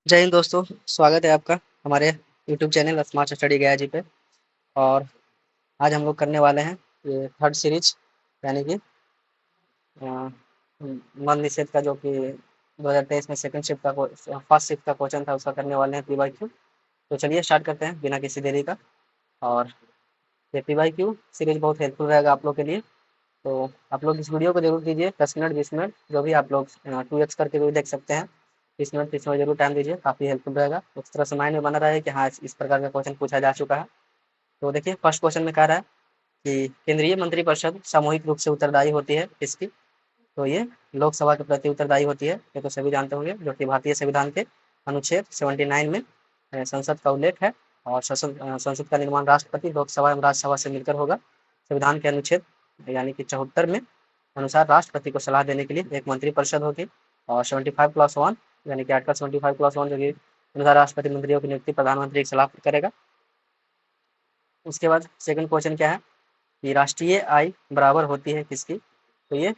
जय हिंद दोस्तों। स्वागत है आपका हमारे यूट्यूब चैनल स्मार्ट स्टडी गया जी पे। और आज हम लोग करने वाले हैं ये थर्ड सीरीज, यानी कि मन निषेध का, जो कि 2023 में सेकंड शिफ्ट का फर्स्ट शिफ्ट का क्वेश्चन था, उसका करने वाले हैं पीवाईक्यू। तो चलिए स्टार्ट करते हैं बिना किसी देरी का। और ये पीवाईक्यू सीरीज बहुत हेल्पफुल रहेगा आप लोग के लिए। तो आप लोग इस वीडियो को जरूर कीजिए, 10 मिनट 20 मिनट जो भी आप लोग 2x करके भी देख सकते हैं। 30 मिनट 30 मिनट जरूर टाइम दीजिए, काफ़ी हेल्पफुल रहेगा। उस तरह से माइंड में बना रहे कि हाँ इस प्रकार का क्वेश्चन पूछा जा चुका है। तो देखिए फर्स्ट क्वेश्चन में कह रहा है कि केंद्रीय मंत्रिपरिषद सामूहिक रूप से उत्तरदायी होती है किसकी। तो ये लोकसभा के प्रति उत्तरदायी होती है, ये तो सभी जानते होंगे, जो कि भारतीय संविधान के अनुच्छेद 79 में संसद का उल्लेख है। और संसद का निर्माण राष्ट्रपति, लोकसभा एवं राज्यसभा से मिलकर होगा। संविधान के अनुच्छेद यानी कि 74 में अनुसार राष्ट्रपति को सलाह देने के लिए एक मंत्रिपरिषद होगी। और 75+1 यानी कि आर्टिकल 75+1 जो कि अनुसार राष्ट्रपति मंत्रियों की नियुक्ति प्रधानमंत्री की सलाह पर करेगा। उसके बाद सेकंड क्वेश्चन क्या है कि राष्ट्रीय आय बराबर होती है किसकी। तो ये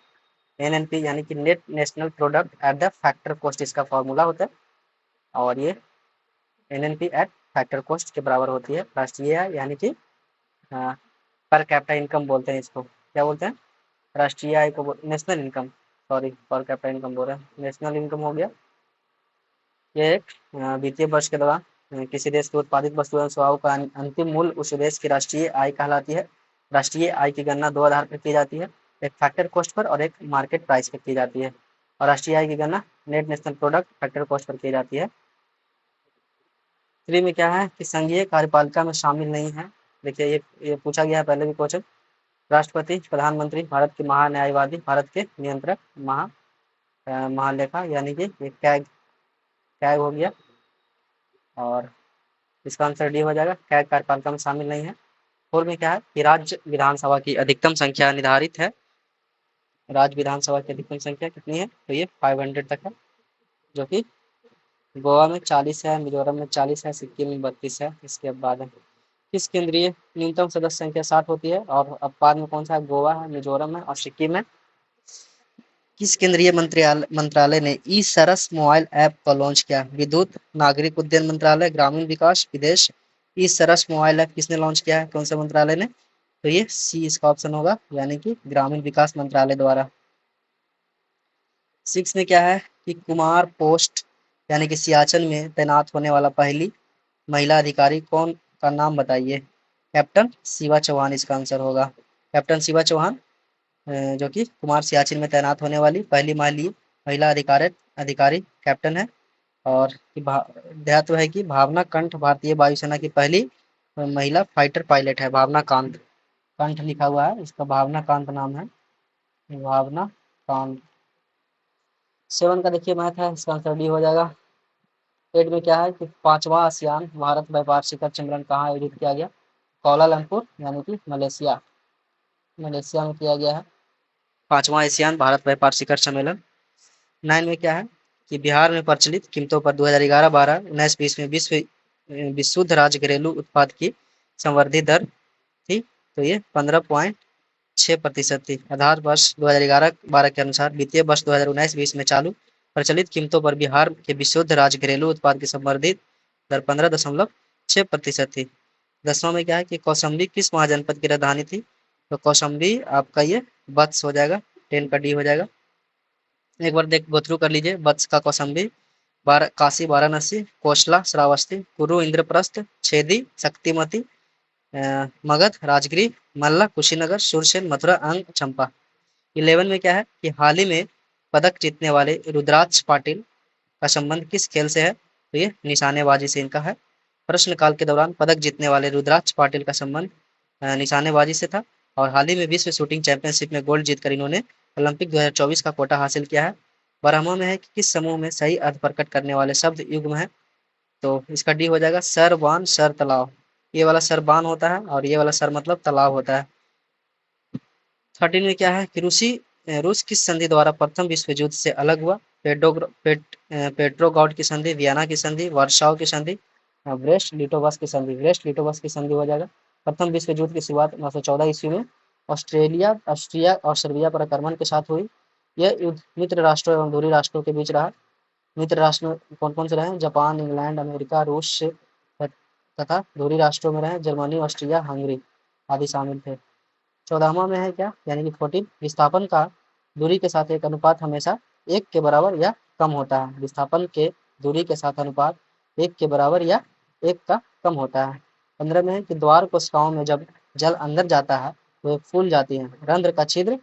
एनएनपी यानी कि net national product at the factor cost इसका फॉर्मूला होता है। और ये एनएनपी एट फैक्टर कॉस्ट के बराबर होती है राष्ट्रीय आय, यानी कि पर कैपिटा इनकम बोलते हैं इसको। क्या बोलते हैं? राष्ट्रीय आय को national income, sorry per capita income बोल रहे हैं, नेशनल इनकम हो गया। ये एक वित्तीय वर्ष के दौरान किसी देश की उत्पादित वस्तु एवं सेवाओं का अंतिम मूल्य उस देश की राष्ट्रीय आय कहलाती है। राष्ट्रीय आय की गणना दो आधार पर की जाती है, एक फैक्टर कॉस्ट पर और एक मार्केट प्राइस पर की जाती है। और राष्ट्रीय आय की गणना net national product factor cost per की जाती है। 3 में क्या है कि संघीय कार्यपालिका में शामिल नहीं है। देखिए ये पूछा गया है पहले भी क्वेश्चन। राष्ट्रपति, प्रधानमंत्री, भारत के महान्यायवादी, भारत के नियंत्रक, महालेखा यानी कि ये कैग कैग हो गया। और इसका आंसर डी हो जाएगा, कैग कार्यपालिका में शामिल नहीं है। 4 में क्या है कि राज्य विधानसभा की अधिकतम संख्या निर्धारित है। राज्य विधानसभा की अधिकतम संख्या कितनी है? तो ये 500 तक है, जो कि गोवा में 40 है, मिजोरम में 40 है, सिक्किम में 32 है। इसके बाद है किस केंद्रीय न्यूनतम सदस्य संख्या 60 होती है। और अब बाद में कौन सा है? गोवा है, मिजोरम है और सिक्किम है। किस केंद्रीय मंत्रालय ने ई सरस मोबाइल ऐप को लॉन्च किया? विद्युत, नागरिक उड्डयन मंत्रालय, ग्रामीण विकास, विदेश। ई सरस मोबाइल ऐप किसने लॉन्च किया है? कौन से मंत्रालय ने? तो ये सी इसका ऑप्शन होगा, यानी कि ग्रामीण विकास मंत्रालय द्वारा। 6 में क्या है कि कुमार पोस्ट यानी कि सियाचिन में तैनात होने वाला पहली महिला अधिकारी कौन का नाम बताइए। कैप्टन शिवा चौहान इसका आंसर होगा। कैप्टन शिवा चौहान जो कि कुमार सियाचिन में तैनात होने वाली पहली महिला अधिकारी अधिकारी कैप्टन है। और ध्यात है कि भावना कंठ भारतीय वायुसेना की पहली महिला फाइटर पायलट है। भावना कांत, कंठ लिखा हुआ है, इसका भावना कांत नाम है, भावना कांत। 7 का देखिए मैथ है, इसका आंसर डी हो जाएगा। 8 में क्या है कि 5वां आसियान भारत व्यापार शिखर सम्मेलन कहाँ आयोजित किया गया? कोलालमपुर यानी कि मलेशिया, मलेशिया में किया गया है 5वां एशियान भारत व्यापार शिखर सम्मेलन। 9 में क्या है कि बिहार में प्रचलित कीमतों पर 2011-12 19-20 में विशुद्ध राज्य घरेलू उत्पाद की संवर्धित दर थी। तो ये 15.6% थी। आधार वर्ष 2011-12 के अनुसार वित्तीय वर्ष 2019-20 में चालू प्रचलित कीमतों पर बिहार के विशुद्ध राज्य घरेलू उत्पाद की संवर्धित दर 15.6% थी। 10वां में क्या है कि कौशाम्बी किस महाजनपद की राजधानी थी? तो कौशाम्बी आपका ये वत्स हो जाएगा, 10 का डी हो जाएगा। एक बार देख गो थ्रू कर लीजिए। वत्स का कौशाम्बी, काशी वाराणसी, कोसला श्रावस्ती, कुरु इंद्रप्रस्थ, छेदी शक्तिमती, मगध राजगिरी, मल्ला कुशीनगर, सुरसेन मथुरा अंग चंपा। 11 में क्या है कि हाल ही में पदक जीतने वाले रुद्राक्ष पाटिल का संबंध किस खेल से है? तो ये निशानेबाजी से इनका है। प्रश्नकाल के दौरान पदक जीतने वाले रुद्राक्ष पाटिल का संबंध निशानेबाजी से था। और हाल ही में विश्व शूटिंग चैंपियनशिप में गोल्ड जीतकर इन्होंने ओलंपिक 2024 का कोटा हासिल किया है। 12वां में है कि किस समूह में सही अर्थ प्रकट करने वाले शब्द युग्म है? तो इसका डी हो जाएगा, सर बान सर तालाब। ये वाला सर बान होता है और ये वाला सर मतलब तालाब होता है। 13 में क्या है कि रूस किस संधि द्वारा प्रथम विश्व युद्ध से अलग हुआ? पेट्रोग्राड की संधि, वियना की संधि, वर्साव की संधि, ब्रेस्ट लिटोवस की संधि। ब्रेस्ट लिटोवस की संधि हो जाएगा। प्रथम विश्व युद्ध की शुरुआत 1914 ईस्वी में ऑस्ट्रिया और सर्बिया पर आक्रमण के साथ हुई। यह युद्ध मित्र राष्ट्रों एवं दूरी राष्ट्रों के बीच रहा। मित्र राष्ट्र में कौन कौन से रहे? जापान, इंग्लैंड, अमेरिका, रूस तथा दूरी राष्ट्रों में रहे जर्मनी, ऑस्ट्रिया, हंगरी आदि शामिल थे। 14वां में है क्या, यानी कि 14, विस्थापन का दूरी के साथ एक अनुपात हमेशा 1 के बराबर या कम होता है। विस्थापन के दूरी के साथ अनुपात 1 के बराबर या 1 का कम होता है। 15 में है कि द्वार कोशिकाओं में जब जल अंदर जाता है तो फूल जाती है, रंध्र का छिद्र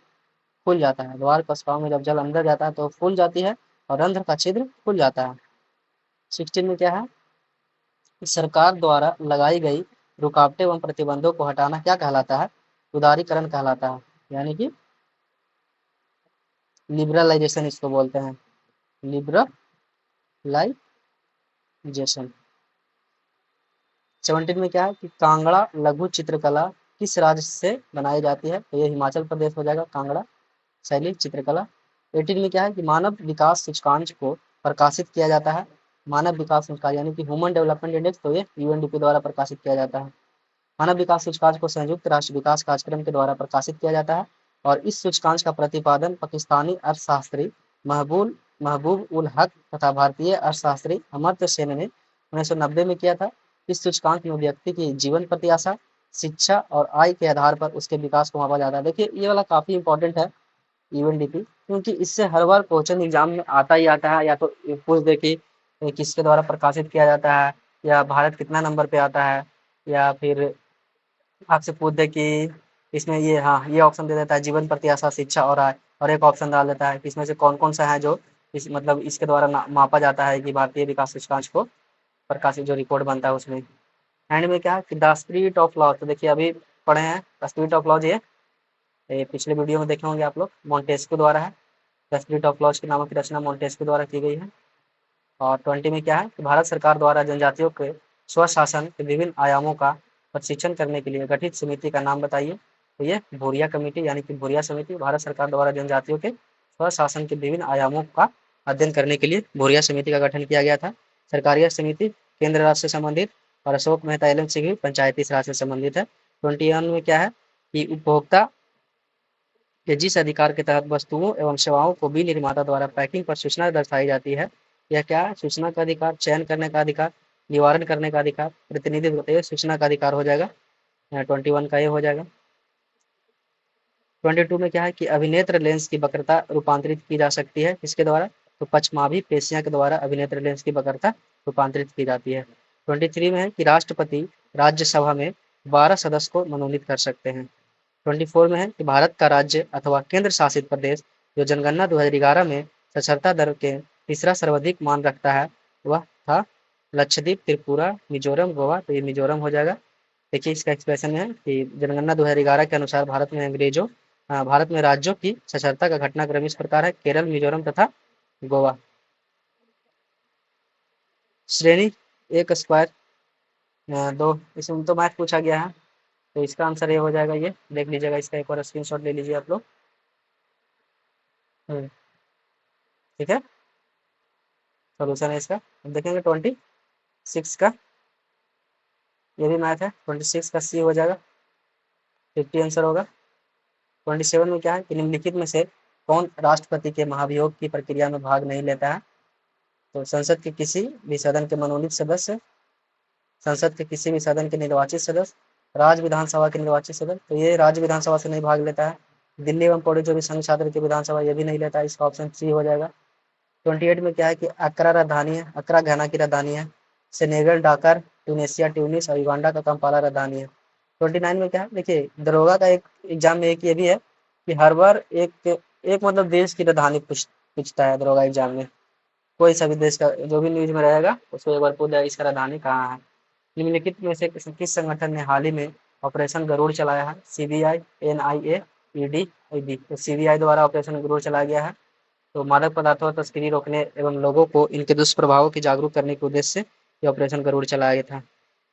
खुल जाता है। द्वार कोशिकाओं में जब जल अंदर जाता है तो फूल जाती है और रंध्र का छिद्र खुल जाता है। 16 में क्या है, सरकार द्वारा लगाई गई रुकावटें एवं प्रतिबंधों को हटाना क्या कहलाता है? उदारीकरण कहलाता है, यानी कि लिबरलाइजेशन इसको बोलते हैं, लिबरलाइजेशन। 17 में क्या है कि कांगड़ा लघु चित्रकला किस राज्य से बनाई जाती है? तो ये हिमाचल प्रदेश हो जाएगा, कांगड़ा शैली चित्रकला। 18 में क्या है कि मानव विकास सूचकांक को प्रकाशित किया जाता है। मानव विकास सूचकांक यानी कि ह्यूमन डेवलपमेंट इंडेक्स, तो ये यूएनडीपी द्वारा प्रकाशित किया जाता है। मानव विकास सूचकांक को संयुक्त राष्ट्र विकास कार्यक्रम के द्वारा प्रकाशित किया जाता है और इस सूचकांक का प्रतिपादन पाकिस्तानी अर्थशास्त्री महबूब महबूब उल हक तथा भारतीय अर्थशास्त्री अमर्त्य सेन ने 1990 में किया था। इस सूचकांक में व्यक्ति की जीवन प्रत्याशा, शिक्षा और आय के आधार पर उसके विकास को मापा जाता है। देखिए ये वाला काफी इंपॉर्टेंट है यूएनडीपी, क्योंकि इससे हर बार क्वेश्चन एग्जाम में आता ही आता है। या तो पूछ दे कि किसके द्वारा प्रकाशित किया जाता है, या भारत कितना नंबर पे आता है, या फिर आपसे पूछ दे कि इसमें ये, हाँ ये ऑप्शन दे देता है जीवन प्रत्याशा, शिक्षा और आय, और एक ऑप्शन डाल देता है कि इसमें से कौन कौन सा है जो इस मतलब इसके द्वारा मापा जाता है कि भारतीय विकास सूचकांक को प्रकाशित जो रिपोर्ट बनता है उसमें। एंड में क्या है कि द स्पिरिट ऑफ लॉ, तो देखिए अभी पढ़े हैं द स्पिरिट ऑफ लॉ, ये पिछले वीडियो में देखे होंगे आप लोग, मोंटेस्क्यू द्वारा है। द स्पिरिट ऑफ लॉज की नामक रचना मोंटेस्क्यू द्वारा की गई है। और 20 में क्या है कि भारत सरकार द्वारा जनजातियों के स्वशासन के विभिन्न आयामों का प्रशिक्षण करने के लिए गठित समिति का नाम बताइए। तो ये भूरिया कमेटी यानी कि भूरिया समिति, भारत सरकार द्वारा जनजातियों के स्वशासन के विभिन्न आयामों का अध्ययन करने के लिए भूरिया समिति का गठन किया गया था। सरकारिया समिति केंद्र राज से संबंधित और अशोक मेहता एलएम सिंह पंचायती राज से संबंधित है। 21 में क्या है कि उपभोक्ता के जिस अधिकार के तहत वस्तुओं एवं सेवाओं को विनिर्माता द्वारा पैकिंग पर सूचना दर्शाई जाती है, यह क्या है? सूचना का अधिकार, चयन करने का अधिकार, निवारण करने का अधिकार, प्रतिनिधित्व होते हुए सूचना का अधिकार हो जाएगा। 21 का ये हो जाएगा। 22 में क्या है कि अभिनेत्र लेंस की वक्रता रूपांतरित की जा सकती है किसके द्वारा? तो पक्षमाभी पेशियां के द्वारा अभिनेत्र लेंस की वक्रता रूपांतरित की जाती है। 23 में है कि राष्ट्रपति राज्यसभा में 12 सदस्य को मनोनीत कर सकते हैं। 24 में है कि भारत का राज्य अथवा केंद्र शासित प्रदेश जो जनगणना 2011 में साक्षरता दर के तीसरा सर्वाधिक मान रखता है वह था लक्षद्वीप, त्रिपुरा, मिजोरम, गोवा, तो ये मिजोरम हो जाएगा। देखिए इसका एक्सप्रेशन है कि जनगणना 2011 के अनुसार भारत में राज्यों की साक्षरता का घटनाक्रम इस प्रकार है: केरल, मिजोरम तथा गोवा। श्रेणी एक स्क्वायर, दो, इसमें तो मैथ पूछा गया है तो इसका आंसर ये हो जाएगा, ये देख लीजिएगा, इसका एक बार स्क्रीनशॉट ले लीजिए आप लोग। ठीक है, सोल्यूशन है इसका। अब देखेंगे 26 का, ये भी मैथ है। 26 का सी हो जाएगा, 50 आंसर होगा। 27 में क्या है कि निम्नलिखित में से कौन राष्ट्रपति के महाभियोग की प्रक्रिया में भाग नहीं लेता है? तो संसद के किसी भी सदन के मनोनीत सदस्य, संसद के किसी भी सदन के निर्वाचित सदस्य, राज्य विधानसभा के निर्वाचित सदस्य, तो ये राज्य विधानसभा से नहीं भाग लेता है। दिल्ली एवं पुडुचेरी संघ छात्र की विधानसभा, ये भी नहीं लेता है, इसका ऑप्शन सी हो जाएगा। 28 में क्या है कि अक्रा राजधानी है, अक्रा घाना की राजधानी है। सेनेगल, डाकर, ट्यूनेशिया, ट्यूनिस और युगांडा का कंपाला राजधानी है। 29 में क्या है, देखिए दरोगा का एक एग्जाम में एक ये भी है कि हर बार एक एक मतलब देश की राजधानी पूछता है दरोगा एग्जाम में। कोई सा भी देश का जो भी न्यूज में रहेगा उसको एक बार पूछ जाएगा इसका राजधानी कहाँ है। निम्नलिखित में से किस संगठन ने हाल ही में ऑपरेशन गरुड़ चलाया है? CBI, NIA, ED, ED. तो सीबीआई द्वारा ऑपरेशन गरुड़ चलाया गया है। तो मादक पदार्थों और तस्करी रोकने एवं लोगों को इनके दुष्प्रभावों की जागरूक करने के उद्देश्य से ये ऑपरेशन गरुड़ चलाया गया था।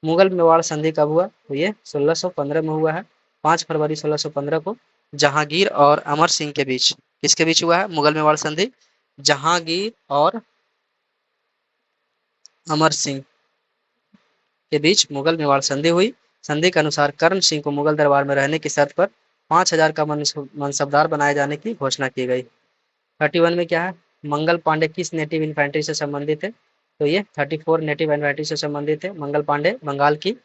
मुगल मेवाड़ संधि कब हुआ? तो ये 1615 में हुआ है, 5 फरवरी 1615 को जहांगीर और अमर सिंह के बीच। किसके बीच हुआ है मुगल मेवाड़ संधि? जहांगीर और अमर सिंह के बीच मुगल मेवाड़ संधि हुई। संधि के अनुसार कर्ण सिंह को मुगल दरबार में रहने की शर्त पर 5000 का मनसबदार बनाए जाने की घोषणा की गई। 31 में क्या है, मंगल पांडे किस नेटिव इन्फेंट्री से संबंधित है? तो ये 34 नेटिव इन्फेंट्री से संबंधित है। मंगल पांडे बंगाल की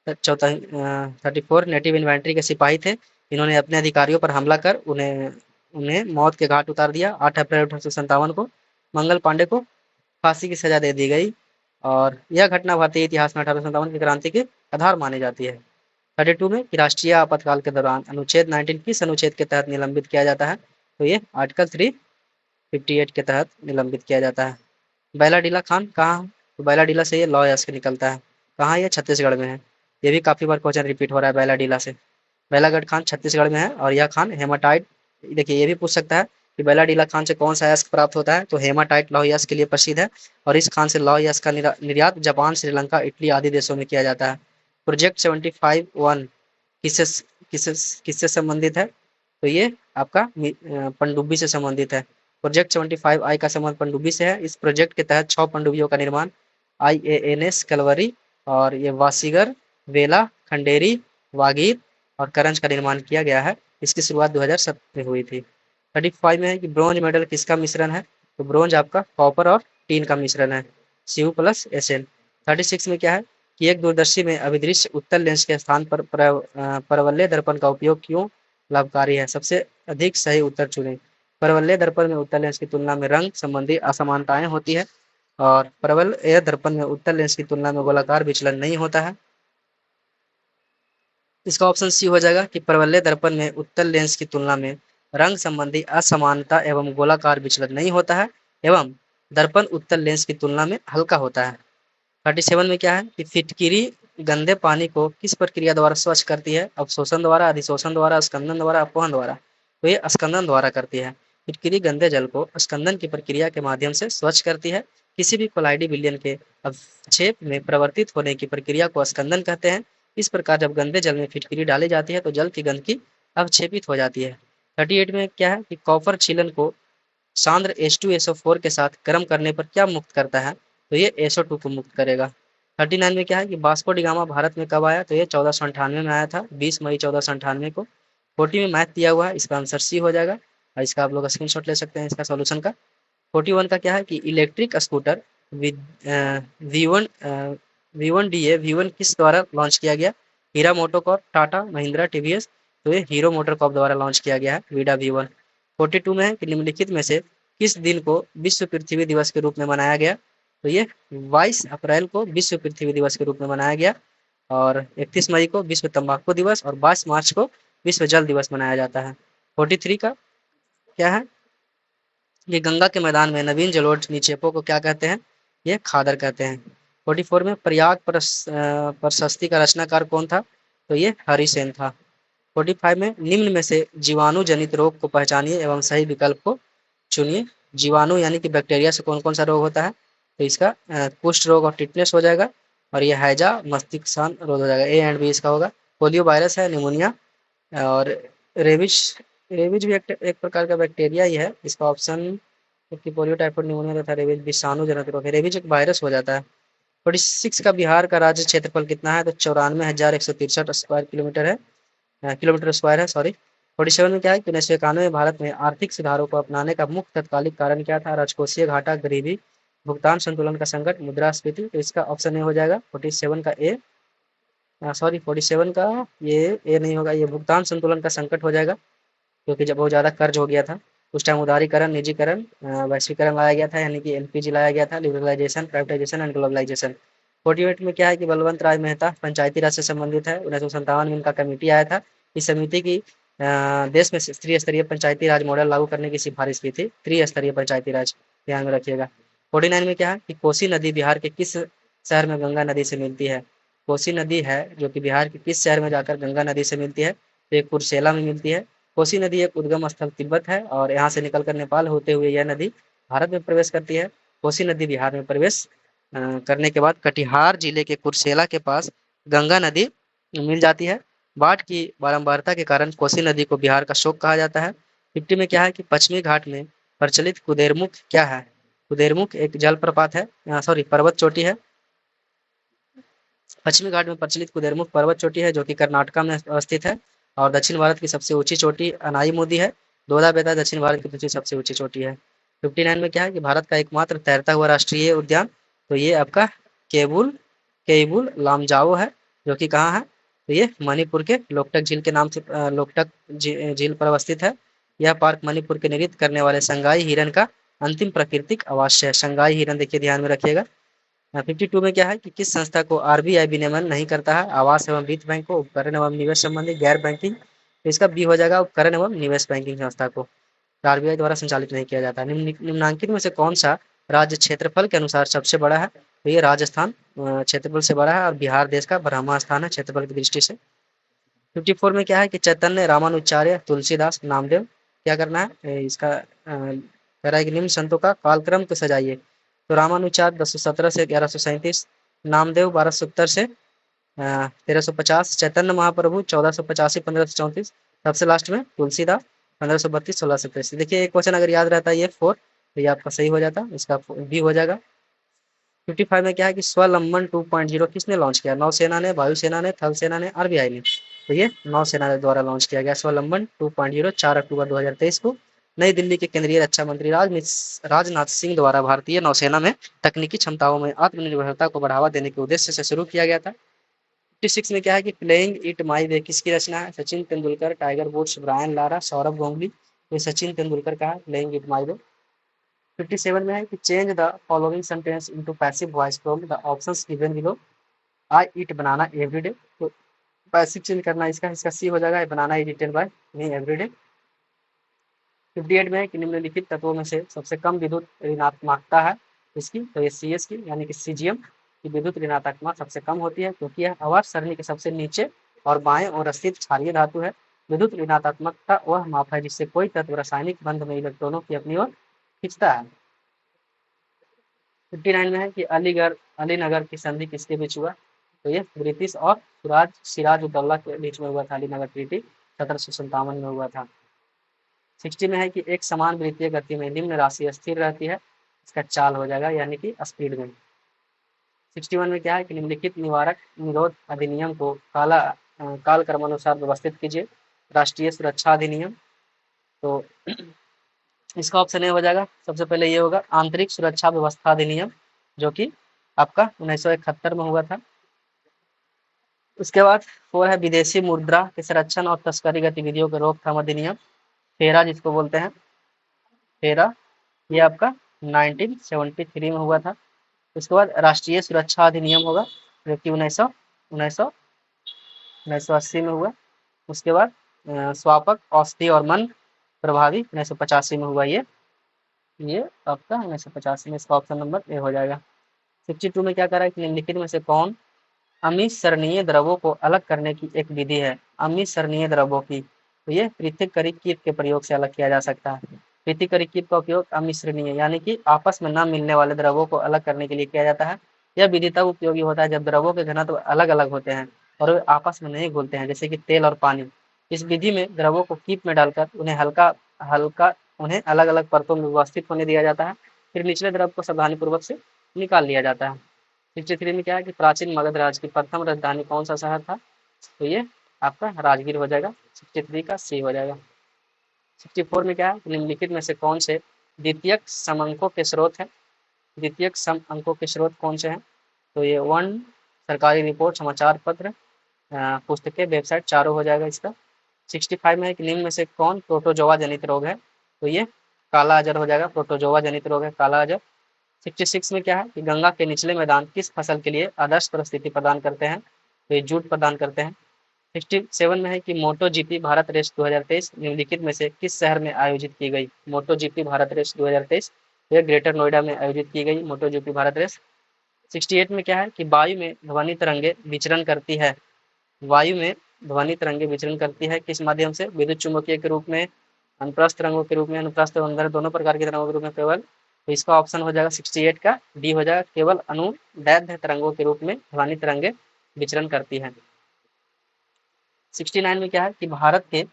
34 नेटिव इन्फेंट्री के सिपाही थे। इन्होंने अपने अधिकारियों पर हमला कर उन्हें उन्हें मौत के घाट उतार दिया। 8 अप्रैल 1857 को मंगल पांडे को फांसी की सजा दे दी गई और यह घटना भारतीय इतिहास में 1857 की क्रांति के आधार मानी जाती है। 32 में कि राष्ट्रीय आपातकाल के दौरान अनुच्छेद 19 किस अनुच्छेद के तहत निलंबित किया जाता है? तो ये आर्टिकल 358 के तहत निलंबित किया जाता है। बैलाडीला खान कहाँ है? तो बैलाडीला से ये लॉ से निकलता है। कहाँ? ये छत्तीसगढ़ में है। ये भी काफी बार क्वेश्चन रिपीट हो रहा है बैलाडीला से। बैलागढ़ खान छत्तीसगढ़ में है और यह खान हेमाटाइट, देखिए ये भी पूछ सकता है कि बैलाडीला खान से कौन सा यस्क प्राप्त होता है? तो हेमाटाइट लौह यस्क के लिए प्रसिद्ध है और इस खान से लौह यस्क का निर्यात जापान, श्रीलंका, इटली आदि देशों में किया जाता है। प्रोजेक्ट 75-1 किससे किससे किससे संबंधित है? तो ये आपका पनडुब्बी से संबंधित है। प्रोजेक्ट 75I का संबंध पनडुब्बी से है। इस प्रोजेक्ट के तहत 6 पनडुब्बियों का निर्माण IANS कलवरी और ये वासीगर, वेला, खंडेरी, वागीर और करंज का निर्माण किया गया है। इसकी शुरुआत 2007 में हुई थी। 35 में है कि ब्रॉन्ज मेडल किसका मिश्रण है? तो ब्रॉन्ज आपका कॉपर और टीन का मिश्रण है, Cu प्लस Sn। 36 में क्या है कि एक दूरदर्शी में अभिदृश्य उत्तल लेंस के स्थान पर परवलय दर्पण का उपयोग क्यों लाभकारी है? सबसे अधिक सही उत्तर चुनें। परवलय दर्पण में उत्तल लेंस की तुलना में रंग संबंधी असमानताएं होती है और परवलय दर्पण में उत्तल लेंस की तुलना में गोलाकार विचलन नहीं होता है। इसका ऑप्शन सी हो जाएगा कि परवलय दर्पण में उत्तल लेंस की तुलना में रंग संबंधी असमानता एवं गोलाकार विचलन नहीं होता है एवं दर्पण उत्तल लेंस की तुलना में हल्का होता है। 37 में क्या है कि फिटकिरी गंदे पानी को किस प्रक्रिया द्वारा स्वच्छ करती है? अवशोषण द्वारा, अधिशोषण द्वारा, स्कंदन द्वारा, अपवहन द्वारा। तो ये स्कंदन द्वारा करती है। फिटकिरी गंदे जल को स्कंदन की प्रक्रिया के माध्यम से स्वच्छ करती है। किसी भी कोलाइडी विलयन के अवक्षेप में परिवर्तित होने की प्रक्रिया को स्कंदन कहते हैं। इस प्रकार जब गंदे जल में फिटकिरी डाली जाती है तो जल की गंदगी अवक्षेपित हो जाती है। 38 में क्या है कि कॉपर छीलन को सांद्र H2SO4 के साथ गर्म करने पर क्या मुक्त करता है? तो ये SO2 को मुक्त करेगा। 39 में क्या है कि वास्को डी गामा भारत में कब आया? तो ये 1498 में आया था, 20 मई 1498 को। 40 में मैथ दिया हुआ है, इसका आंसर सी हो जाएगा और इसका आप लोग स्क्रीनशॉट ले सकते हैं इसका सॉल्यूशन का। 41 का क्या है कि इलेक्ट्रिक स्कूटर V1 V1 किस द्वारा लॉन्च किया गया? हीरा मोटोकॉर्प, टाटा, महिंद्रा, टीवीएस। तो ये हीरो मोटरकॉर्प द्वारा लॉन्च किया गया है वीडा V1। 42 में है कि निम्नलिखित में से किस दिन को विश्व पृथ्वी दिवस के रूप में मनाया गया? तो ये 22 अप्रैल को विश्व पृथ्वी दिवस के रूप में मनाया गया और 31 मई को विश्व तंबाकू दिवस और 22 मार्च को विश्व जल दिवस मनाया जाता है। 43 का क्या है? ये गंगा के मैदान में नवीन जलोढ़ निक्षेपों को क्या कहते हैं? ये खादर कहते हैं। 44 में प्रयाग प्रशस्ति का रचनाकार कौन था? तो ये हरिसेन था। 45 में निम्न में से जीवाणु जनित रोग को पहचानिए एवं सही विकल्प को चुनिए। जीवाणु यानी कि बैक्टीरिया से कौन कौन सा रोग होता है? तो इसका कुष्ठ रोग और टिटनेस हो जाएगा और ये हैजा मस्तिष्क रोग हो जाएगा। ए एंड बी इसका होगा। पोलियो वायरस है, निमोनिया और रेबिज। रेबिज भी एक प्रकार का बैक्टीरिया ही है। इसका ऑप्शन, क्योंकि पोलियो, टाइफाइड, निमोनिया तथा रेबिज विषाणु जनित रोग है। रेबिज एक वायरस हो जाता है। 46 का बिहार का राज्य क्षेत्रफल कितना है? तो 94,163 स्क्वायर किलोमीटर है, किलोमीटर स्क्वायर है, सॉरी। 47 में क्या है कि 1991 में भारत में आर्थिक सुधारों को अपनाने का मुख्य तत्कालिक कारण क्या था? राजकोषीय घाटा, गरीबी, भुगतान संतुलन का संकट, मुद्रास्फीति। तो इसका ऑप्शन ए हो जाएगा 47 का ए, सॉरी 47 का ये ए नहीं होगा, ये भुगतान संतुलन का संकट हो जाएगा क्योंकि जब बहुत ज़्यादा कर्ज हो गया था उस टाइम उदारीकरण, निजीकरण, वैश्वीकरण लाया गया था, यानी कि एलपीजी लाया गया था, लिबरलाइजेशन, प्राइवेटाइजेशन एंड ग्लोबलाइजेशन। 48 में क्या है कि बलवंत राय मेहता पंचायती राज से संबंधित है। 1957 में इनका कमेटी आया था। इस समिति की देश में त्रिस्तरीय पंचायती राज मॉडल लागू करने की सिफारिश की थी। त्रिस्तरीय पंचायती राज, ध्यान में रखिएगा। 49 में क्या है कि कोसी नदी बिहार के किस शहर में गंगा नदी से मिलती है? कोसी नदी है जो कि बिहार के किस शहर में जाकर गंगा नदी से मिलती है? तो एक कुर्सेला में मिलती है। कोसी नदी एक उद्गम स्थल तिब्बत है और यहाँ से निकलकर नेपाल होते हुए यह नदी भारत में प्रवेश करती है। कोसी नदी बिहार में प्रवेश करने के बाद कटिहार जिले के कुर्सेला के पास गंगा नदी मिल जाती है। बाढ़ की बारंबारता के कारण कोसी नदी को बिहार का शोक कहा जाता है। 50 में क्या है कि पश्चिमी घाट में प्रचलित कुदेरमुख क्या है? कुदेरमुख एक जलप्रपात है, सॉरी पर्वत चोटी है। पश्चिमी घाट में प्रचलित कुदेरमुख पर्वत चोटी है जो कि कर्नाटका में अवस्थित है और दक्षिण भारत की सबसे ऊंची चोटी अनाई मोदी है। दोदा बेदा दक्षिण भारत की दूसरी सबसे ऊंची चोटी है। 59 में क्या है कि भारत का एकमात्र तैरता हुआ राष्ट्रीय उद्यान, तो ये आपका केबुल केबुल लामजाओ है, जो कि कहाँ है, तो ये मणिपुर के लोकटक झील के नाम से लोकटक झील पर अवस्थित है। यह पार्क मणिपुर के नृत्य करने वाले संगाई हिरन का अंतिम प्राकृतिक आवास है। संगाई हिरन देखिए ध्यान में रखिएगा। 52 में क्या है कि किस संस्था को आरबीआई विनियमन नहीं करता है, आवास एवं वित्त बैंक को, उपकरण एवं निवेश संबंधी गैर बैंकिंग, तो इसका बी हो जाएगा उपकरण एवं निवेश बैंकिंग संस्था को, आरबीआई द्वारा संचालित नहीं किया जाता। निम्नांकित में से कौन सा राज्य क्षेत्रफल के अनुसार सबसे बड़ा है, तो ये राजस्थान क्षेत्रफल से बड़ा है और बिहार देश का 12वां स्थान है क्षेत्रफल की दृष्टि से। 54 में क्या है कि चैतन्य रामानुचार्य तुलसीदास नामदेव क्या करना है, इसका कह रहा है कि निम्न संतों का कालक्रम को सजाइए, तो रामानुचार्य 1017 से 1137, नामदेव 1270 से 1350, चैतन्य महाप्रभु 1485 1534, सबसे लास्ट में तुलसीदास 1532 1633। देखिए एक क्वेश्चन अगर याद रहता है ये 4, तो ये आपका सही हो जाता, इसका बी हो जाएगा। 55 में क्या है कि स्वलंबन 2.0 किसने लॉन्च किया, नौसेना ने, वायुसेना ने, थल सेना ने, आरबीआई ने, तो ये नौसेना द्वारा लॉन्च किया गया स्वलंबन 2.0 4 अक्टूबर 2023 को नई दिल्ली के केंद्रीय रक्षा मंत्री राजनाथ सिंह द्वारा भारतीय नौसेना में तकनीकी क्षमताओं में आत्मनिर्भरता को बढ़ावा देने के उद्देश्य से शुरू किया गया था। 56 में क्या है कि प्लेइंग इट माई वे किसकी रचना है, Sachin Tendulkar, Tiger Woods, Brian Lara, Sourav Ganguly, ये सचिन तेंदुलकर का है प्लेइंग इट माई वे। 57 में है कि change the following sentence into passive voice from the options given below, I eat banana everyday, तो पैसिव चेंज करना इसका सी हो जाएगा, banana is eaten by me everyday. 58 में है कि निम्नलिखित तत्वों में से सबसे कम विद्युत ऋणात्मकता है इसकी, तो ये CS की यानी कि सीजीएम की विद्युत ऋणात्मकता सबसे कम होती है क्योंकि यह आवर्त सरणी के सबसे नीचे और बाएं और स्थित क्षारीय धातु है। विद्युत ऋणात्मकता वह माप है जिससे कोई तत्व रासायनिक बंध में इलेक्ट्रॉनों की अपनी ओर खींचता है। 59 में है कि अलीनगर की संधि किसके बीच हुआ, तो ये ब्रिटिश और सिराजुद्दौला के बीच में हुआ था। अलीनगर ट्रीटी 1757 में हुआ था। 60 में है कि एक समान वृत्तीय गति में निम्न राशि स्थिर रहती है, इसका चाल हो जाएगा यानी कि स्पीड में। 61 में क्या है कि निम्नलिखित निवारक निरोध अधिनियम को काल क्रमानुसार व्यवस्थित कीजिए, राष्ट्रीय सुरक्षा अधिनियम, तो इसका ऑप्शन ए हो जाएगा। सबसे पहले ये होगा आंतरिक सुरक्षा व्यवस्था अधिनियम, जो कि आपका 1971 में हुआ था। उसके बाद 4 है विदेशी मुद्रा के संरक्षण और तस्करी गतिविधियों के रोकथाम अधिनियम, फेरा जिसको बोलते हैं, फेरा, ये आपका 1973 में हुआ था। उसके बाद राष्ट्रीय सुरक्षा अधिनियम होगा जो कि 1980 में हुआ। उसके बाद स्वापक औषधि और मन प्रभावी 1985 में हुआ। ये आपका 1985 में, इसका ऑप्शन नंबर ए हो जाएगा। 62 में क्या कर रहा है कि निम्नलिखित में से कौन अमिश्रणीय द्रवों को अलग करने की एक विधि है, अमिश्रणीय द्रवों की, तो ये पृथक्करीकृत के प्रयोग से अलग किया जा सकता है। पृथक्करीकृत का उपयोग अमिश्रणीय यानी कि आपस में न मिलने वाले द्रवों को अलग करने के लिए किया जाता है। यह विधि तब उपयोगी होता है जब द्रवों के घनत्व अलग अलग होते हैं और वे आपस में नहीं घुलते हैं, जैसे कि तेल और पानी। इस विधि में द्रवों को कीप में डालकर उन्हें हल्का हल्का उन्हें अलग अलग परतों में व्यवस्थित होने दिया जाता है, फिर निचले द्रव को सावधानीपूर्वक से निकाल लिया जाता है। 63 में क्या है कि प्राचीन मगध राज्य की प्रथम राजधानी कौन सा शहर था, तो ये आपका राजगीर हो जाएगा, 63 का सी हो जाएगा। 64 में क्या है, निम्नलिखित में से कौन से द्वितीयक समअंकों के स्रोत है, द्वितीयक सम अंकों के स्रोत कौन से हैं, तो ये 1 सरकारी रिपोर्ट, समाचार पत्र, पुस्तकें, वेबसाइट, चारों हो जाएगा इसका। 65 में है कि निम्न में से कौन प्रोटोजोआ जनित रोग है, तो ये काला अजर हो जाएगा, प्रोटोजोआ जनित रोग है काला अजर। 66 में क्या है कि गंगा के निचले मैदान किस फसल के लिए आदर्श परिस्थिति प्रदान करते हैं, तो ये जूट प्रदान करते हैं। 67 में है कि मोटो जीपी भारत रेस 2023 निम्नलिखित में से किस शहर में आयोजित की गई, मोटो जीपी भारत रेस 2023 यह ग्रेटर नोएडा में आयोजित की गई मोटो जीपी भारत रेस। 68 में क्या है कि वायु में ध्वनि तरंगे विचरण करती है, वायु में ध्वनि तरंगे विचरण करती है किस माध्यम से, विद्युत चुंबकीय के रूप में, अनुप्रस्थ तरंगों के रूप में, अनुप्रस्थ अंदर दोनों प्रकार की तरंगों के रूप में केवल, तो इसका ऑप्शन हो जाएगा 68 का डी हो जाएगा, केवल अनुदैर्ध्य तरंगों के रूप में ध्वनि तरंगे विचरण करती है। 69 में क्या है कि भारत के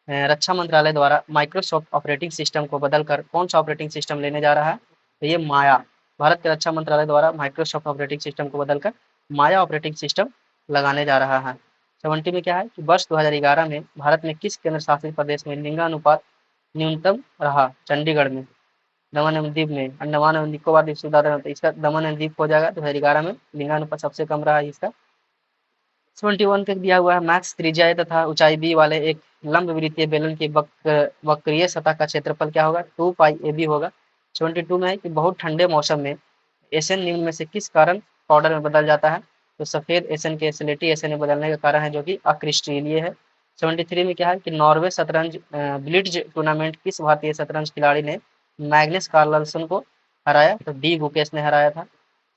रक्षा मंत्रालय द्वारा माइक्रोसॉफ्ट ऑपरेटिंग सिस्टम को बदलकर कौन सा ऑपरेटिंग सिस्टम लेने जा रहा है, तो ये माया, भारत के रक्षा मंत्रालय द्वारा माइक्रोसॉफ्ट ऑपरेटिंग सिस्टम को बदलकर माया ऑपरेटिंग सिस्टम लगाने जा रहा है। 70 में क्या है कि वर्ष 2011 में भारत में किस केंद्र शासित प्रदेश में लिंगानुपात न्यूनतम रहा, चंडीगढ़ में, दमन एवं दीव में, अंडमान एवं निकोबार द्वीप समूह दादरा, तो इसका दमन एवं दीप हो जाएगा। 2011 में लिंगानुपात सबसे कम रहा है इसका। 71 तक दिया हुआ है, मैक्स त्रिज्या तथा ऊंचाई बी वाले एक लंब वृत्तीय बेलन की वक्रीय सतह का क्षेत्रफल क्या होगा, 2 पाई ए बी होगा। 72 में है कि बहुत ठंडे मौसम में एशियन निम्न में से किस कारण पाउडर में बदल जाता है, तो सफेद एशियन के स्लेटी एशियन में बदलने का कारण है जो कि अक्रिस्टलीय है। 73 में क्या है कि नॉर्वे शतरंज ब्लिट्ज टूर्नामेंट किस भारतीय शतरंज खिलाड़ी ने मैग्नस कार्लसन को हराया, तो डी गुकेश ने हराया था।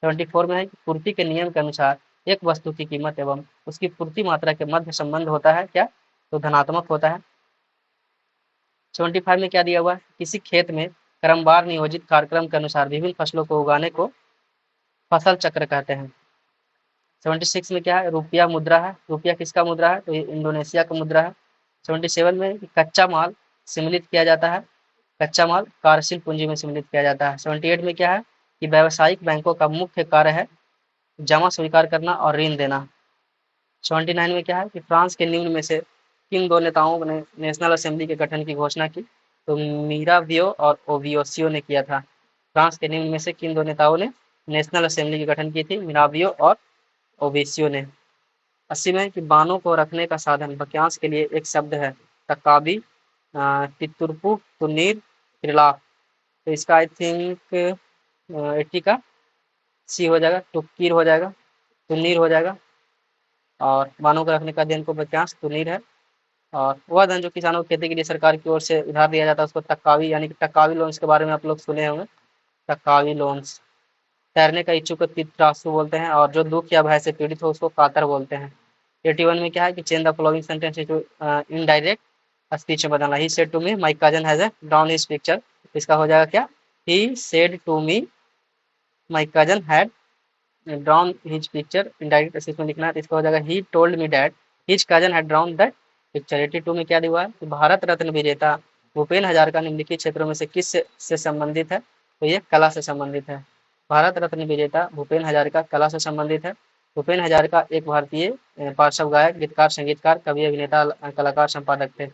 74 में है कि पूर्ति के नियम के अनुसार एक वस्तु की कीमत एवं उसकी पूर्ति मात्रा के मध्य संबंध होता है क्या, तो धनात्मक होता है। 75 में क्या दिया हुआ है, किसी खेत में क्रमवार नियोजित कार्यक्रम के अनुसार विभिन्न फसलों को उगाने को फसल चक्र कहते हैं। 76 में क्या है, रुपया मुद्रा है। रुपया किसका मुद्रा है, तो ये इंडोनेशिया का मुद्रा है। 77 में कच्चा माल सम्मिलित किया जाता है, कच्चा माल कार्यशील पूंजी में सम्मिलित किया जाता है। 78 में क्या है कि व्यावसायिक बैंकों का मुख्य कार्य है जमा स्वीकार करना और ऋण देना। 79 में क्या है कि फ्रांस के निम्न में से किन दो नेताओं ने नेशनल असेंबली के गठन की घोषणा की, तो मीरावियो और ओवियोसियो ने किया था। फ्रांस के निम्न में से किन दो नेताओं ने नेशनल असेंबली के गठन की थी, मीरावियो और ओविसियो ने। 80 में कि बानों को रखने का साधन वाक्यांश के लिए एक शब्द है, तकाबी, तितुरपु, तुनीर, त्रिलाप, तो इसका आई थिंक 80 का सी हो जाएगा, टुकीर हो जाएगा, तुनीर हो जाएगा। और बानों को रखने का धन को वाक्यांश तुनीर है। और वह धन जो किसानों को खेती के लिए सरकार की ओर से उधार दिया जाता है उसको तकावी यानी कि तकावी लोन्स के बारे में आप लोग सुने होंगे, तकावी लोन्स। तैरने का इच्छुक को तित्रासु बोलते हैं और जो दुख या भय से पीड़ित हो उसको कातर बोलते हैं। 81 में क्या है कि change the following sentence into indirect speech में बदलना। He said to me my cousin has a drawn his picture, इसका हो जाएगा क्या, he said to me my cousin had drawn his picture, indirect speech में लिखना है तो इसका हो जाएगा he told me that his cousin had drawn that picture. 82 में क्या दिया है, भारत रत्न विजेता भूपेन हजारिका निम्नलिखित क्षेत्रों में से किस से संबंधित है, तो ये कला से संबंधित है। भारत रत्न विजेता भूपेन हजारिका कला से संबंधित है। भूपेन हजारिका एक भारतीय पार्श्व गायक, गीतकार, संगीतकार, कवि, अभिनेता, कलाकार, संपादक थे।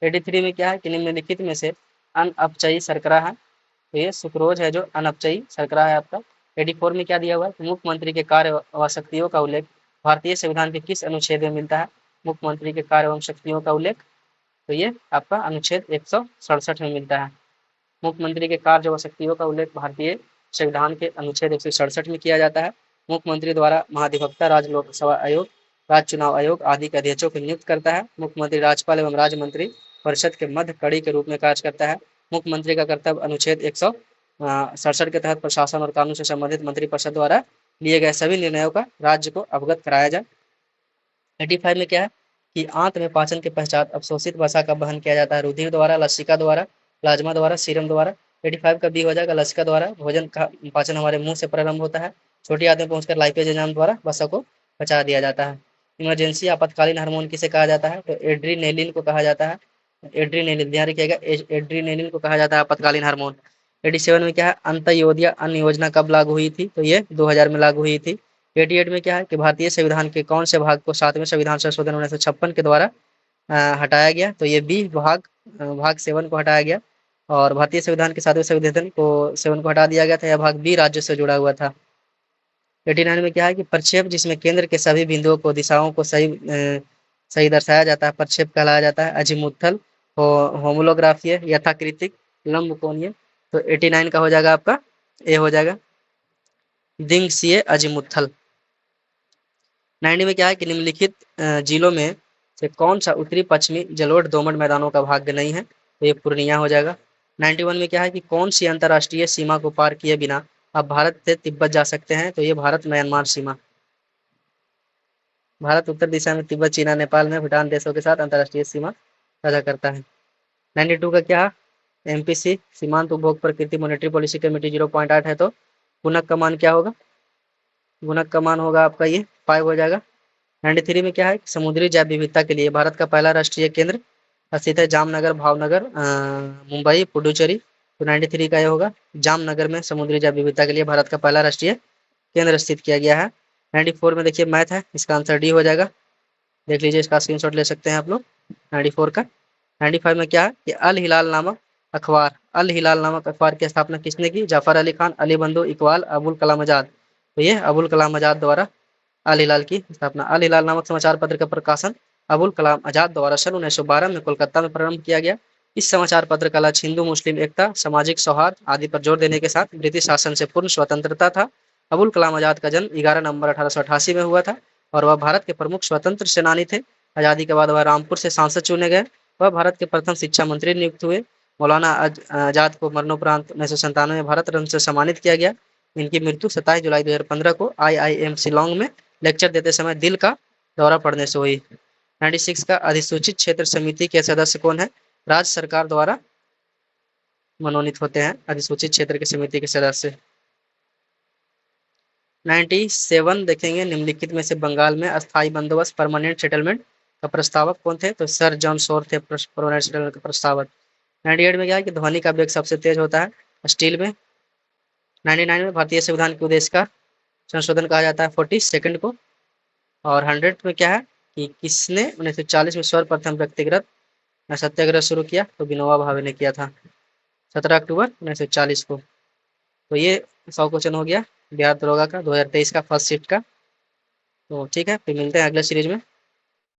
83 में क्या है कि निम्नलिखित में से अनअपचयी शर्करा है, तो ये सुक्रोज है जो अनअपचयी शर्करा है आपका। 84 में क्या दिया हुआ है, मुख्यमंत्री के कार्य व शक्तियों का उल्लेख भारतीय संविधान के किस अनुच्छेद में मिलता है, मुख्यमंत्री के कार्य एवं शक्तियों का उल्लेख, तो ये आपका अनुच्छेद 167 में मिलता है। मुख्यमंत्री के कार्य व शक्तियों का उल्लेख भारतीय संविधान के अनुच्छेद 167 में किया जाता है। मुख्यमंत्री द्वारा महाधिवक्ता, राज्य लोकसेवा आयोग, राज्य चुनाव आयोग आदि के अध्यक्षों को नियुक्त करता है। मुख्यमंत्री राज्यपाल एवं राज्य मंत्री परिषद के मध्य कड़ी के रूप में कार्य करता है। मुख्यमंत्री का कर्तव्य अनुच्छेद 167 के तहत प्रशासन और कानून से संबंधित मंत्रिपरिषद द्वारा लिए गए सभी निर्णयों का राज्य को अवगत कराया जाए। 85 में क्या है कि आंत में पाचन के पश्चात अवशोषित वसा का वहन किया जाता है, रुधिर द्वारा, लसिका द्वारा, प्लाज्मा द्वारा, सीरम द्वारा। 85 का बी हो जाएगा, लसिका द्वारा। भोजन का पाचन हमारे मुंह से प्रारंभ होता है, छोटी आंत में पहुंचकर लाइपेज एंजाइम द्वारा वसा को पचा दिया जाता है। इमरजेंसी आपातकालीन हार्मोन किसे कहा जाता है, तो एड्रीनेलिन को कहा जाता है। एड्रीनेलिन ध्यान रखिएगा, एड्रीनेलिन को कहा जाता है आपातकालीन हार्मोन। 87 में क्या है, अंत्योदय अन्न योजना कब लागू हुई थी, तो ये 2000 में लागू हुई थी। 88 में क्या है कि भारतीय संविधान के कौन से भाग को 7वें संविधान संशोधन 1956 के द्वारा हटाया गया, तो ये बी भाग 7 को हटाया गया। और भारतीय संविधान के 7वें संविधान को 7 को हटा दिया गया था, यह भाग बी राज्य से जुड़ा हुआ था। 89 में क्या है कि प्रक्षेप जिसमें केंद्र के सभी बिंदुओं को दिशाओं को सही दर्शाया जाता है प्रक्षेप कहलाया जाता है। अजीमुथल होमोलोग्राफी यथाकृतिक लंब कोणीय, तो 89 का हो जाएगा आपका ए हो जाएगा, दिंगसीय अजीमुथल। 90 में क्या है कि निम्नलिखित जिलों में से कौन सा उत्तरी पश्चिमी जलोढ़ दोमट मैदानों का भाग नहीं है, तो ये पूर्णिया हो जाएगा। 91 में क्या है कि कौन सी अंतर्राष्ट्रीय सीमा को पार किए बिना आप भारत से तिब्बत जा सकते हैं, तो ये भारत म्यांमार सीमा। भारत उत्तर दिशा में तिब्बत, चीना, नेपाल में भूटान देशों के साथ अंतर्राष्ट्रीय सीमा साझा करता है। 92 का क्या, एमपीसी सीमांत उपभोग प्रकृति मॉनेटरी पॉलिसी कमेटी 0.8 है, तो गुणक का मान क्या होगा, गुणक का मान होगा आपका ये 5 हो जाएगा। 93 में क्या है, समुद्री जैव विविधता के लिए भारत का पहला राष्ट्रीय केंद्र स्थित है जामनगर, भावनगर, मुंबई, पुडुचेरी, तो 93 का ये होगा, जामनगर में समुद्री जैव विविधता के लिए भारत का पहला राष्ट्रीय केंद्र स्थित किया गया है। 94 में देखिए मैथ है, इसका आंसर डी हो जाएगा, देख लीजिए, इसका स्क्रीनशॉट ले सकते हैं आप लोग 94 का। 95 में क्या है कि अल हिलाल नामक अखबार। अल हिलाल नामक अखबार की स्थापना किसने की? जाफर अली खान, अली बंधु, इकबाल, अबुल कलाम आजाद। तो ये अबुल कलाम आजाद द्वारा अल हिलाल की स्थापना। अल हिलाल नामक समाचार पत्र का प्रकाशन अबुल कलाम आजाद द्वारा सन 1912 में कोलकाता में प्रारंभ किया गया। इस समाचार पत्र का लक्ष्य हिंदू मुस्लिम एकता, सामाजिक सौहार्द आदि पर जोर देने के साथ ब्रिटिश शासन से पूर्ण स्वतंत्रता था। अबुल कलाम आजाद का जन्म 11 नवंबर 1888 में हुआ था और वह भारत के प्रमुख स्वतंत्र सेनानी थे। आजादी के बाद वह रामपुर से सांसद चुने गए। वह भारत के प्रथम शिक्षा मंत्री नियुक्त हुए। मौलाना आजाद को मरणोपरांत 1997 में भारत रत्न से सम्मानित किया गया। इनकी मृत्यु 27 जुलाई 2015 को आईआईएम शिलोंग में लेक्चर देते समय दिल का दौरा पड़ने से हुई। 96 का अधिसूचित क्षेत्र समिति के सदस्य कौन है? राज्य सरकार द्वारा मनोनीत होते हैं अधिसूचित क्षेत्र की समिति के सदस्य। 97 देखेंगे, निम्नलिखित में से बंगाल में अस्थायी बंदोबस्त परमानेंट सेटलमेंट का प्रस्तावक कौन थे? तो सर जॉन शोर थे परमानेंट सेटलमेंट के प्रस्तावक। 98 में क्या है कि ध्वनि का वेग सबसे तेज होता है स्टील में। 99 में भारतीय संविधान के उद्देश्य का संशोधन कहा जाता है 42 को। और 100 में क्या है कि किसने 1940 में सर्वप्रथम व्यक्तिगत सत्याग्रह शुरू किया? तो विनोबा भावे ने किया था 17 अक्टूबर 1940 को। तो ये 100 क्वेश्चन हो गया बिहार दरोगा का 2023 का फर्स्ट शिफ्ट का। तो ठीक है, फिर मिलते हैं अगले सीरीज में।